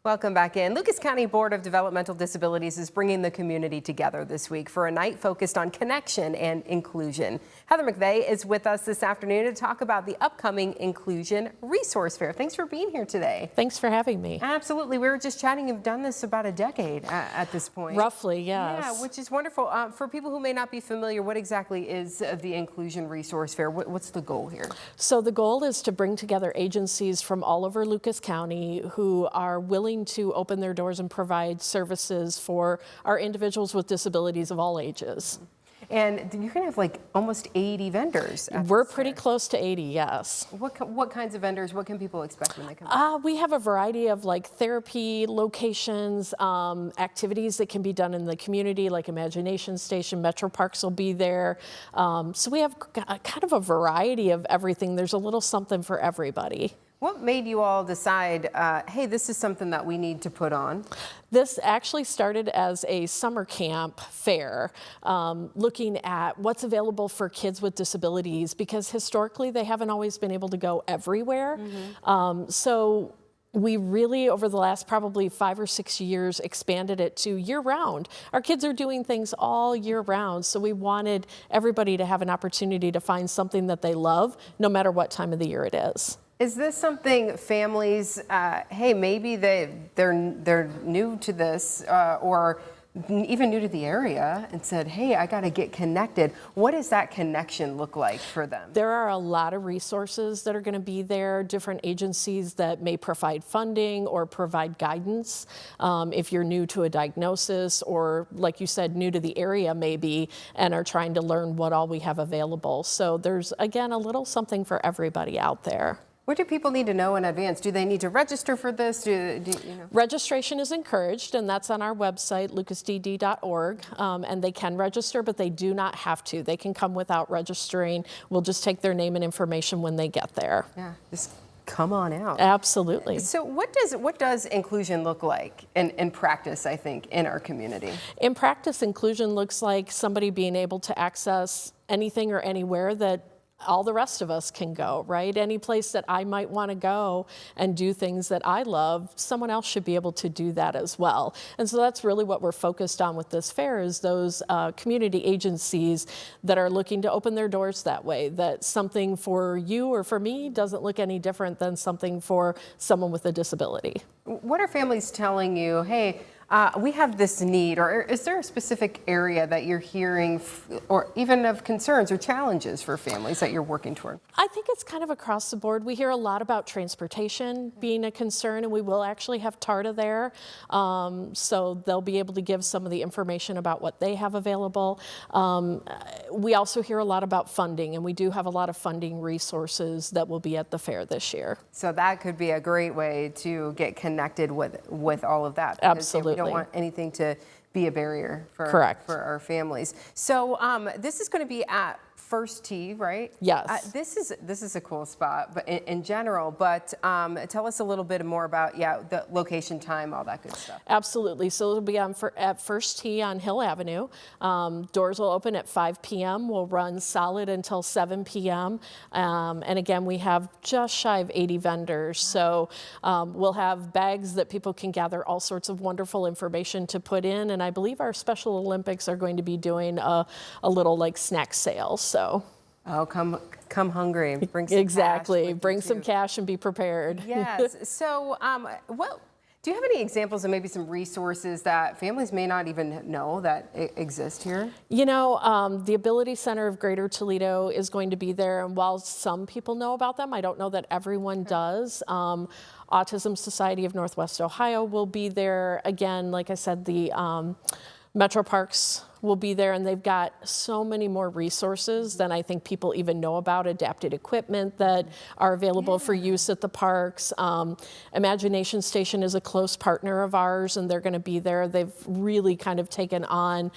Welcome back in. Lucas County Board of Developmental Disabilities is bringing the community together this week for a night focused on connection and inclusion. Heather McVeigh is with us this afternoon to talk about the upcoming Inclusion Resource Fair. Thanks for being here today. Thanks for having me. Absolutely. We were just chatting. You've done this about a decade at this point. Roughly, yes. Yeah, which is wonderful. For people who may not be familiar, what exactly is the Inclusion Resource Fair? What's the goal here? So the goal is to bring together agencies from all over Lucas County who are willing to open their doors and provide services for our individuals with disabilities of all ages. And you're going to have like almost 80 vendors. We're pretty close to 80, yes. What kinds of vendors? What can people expect when they come? We have a variety of like therapy locations, activities that can be done in the community, like Imagination Station, Metro Parks will be there. So we have kind of a variety of everything. There's a little something for everybody. What made you all decide, hey, this is something that we need to put on? This actually started as a summer camp fair, looking at what's available for kids with disabilities, because historically they haven't always been able to go everywhere. So we really, over the last probably 5 or 6 years, expanded it to year-round. Our kids are doing things all year-round, so we wanted everybody to have an opportunity to find something that they love, no matter what time of the year it is. Is this something families, hey, maybe they're new to this or even new to the area and said, hey, I got to get connected. What does that connection look like for them? There are a lot of resources that are going to be there, different agencies that may provide funding or provide guidance. If you're new to a diagnosis or, like you said, new to the area maybe, and are trying to learn what all we have available. So there's, again, a little something for everybody out there. What do people need to know in advance? Do they need to register for this? Registration is encouraged, and that's on our website, lucasdd.org, and they can register, but they do not have to. They can come without registering. We'll just take their name and information when they get there. Yeah, just come on out. Absolutely. So what does inclusion look like in practice, I think, in our community? In practice, inclusion looks like somebody being able to access anything or anywhere that all the rest of us can go, right? Any place that I might want to go and do things that I love, someone else should be able to do that as well. And so that's really what we're focused on with this fair, is those community agencies that are looking to open their doors that way, that something for you or for me doesn't look any different than something for someone with a disability. What are families telling you, hey, we have this need, or is there a specific area that you're hearing or even of concerns or challenges for families that you're working toward? I think it's kind of across the board. We hear a lot about transportation being a concern, and we will actually have TARTA there. So they'll be able to give some of the information about what they have available. We also hear a lot about funding, and we do have a lot of funding resources that will be at the fair this year. So that could be a great way to get connected with all of that. Absolutely. We don't want anything to be a barrier for our families. So this is going to be at First Tee, right? Yes. This is a cool spot, but in general. But tell us a little bit more about the location, time, all that good stuff. Absolutely. So it'll be at First Tee on Hill Avenue. Doors will open at 5 p.m. We'll run solid until 7 p.m. And again, we have just shy of 80 vendors. So we'll have bags that people can gather all sorts of wonderful information to put in. And I believe our Special Olympics are going to be doing a little like snack sale. So. Oh, come hungry. Bring some exactly. Cash Bring some cash and be prepared. Yes. So, do you have any examples of maybe some resources that families may not even know that exist here? You know, the Ability Center of Greater Toledo is going to be there, and while some people know about them, I don't know that everyone does. Autism Society of Northwest Ohio will be there. Again, like I said, the Metro Parks will be there, and they've got so many more resources than I think people even know about. Adapted equipment that are available for use at the parks. Imagination Station is a close partner of ours, and they're going to be there. They've really kind of taken on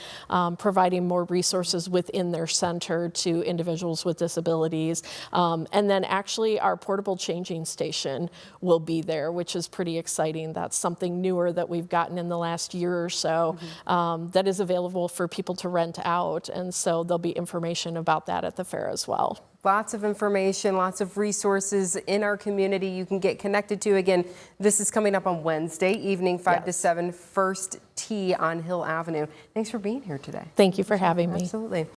providing more resources within their center to individuals with disabilities. And then actually our portable changing station will be there, which is pretty exciting. That's something newer that we've gotten in the last year or so that is available for people to rent out. And so there'll be information about that at the fair as well. Lots of information, lots of resources in our community you can get connected to. Again, this is coming up on Wednesday evening, 5 to 7, First Tee on Hill Avenue. Thanks for being here today. Thank you for having me. Absolutely.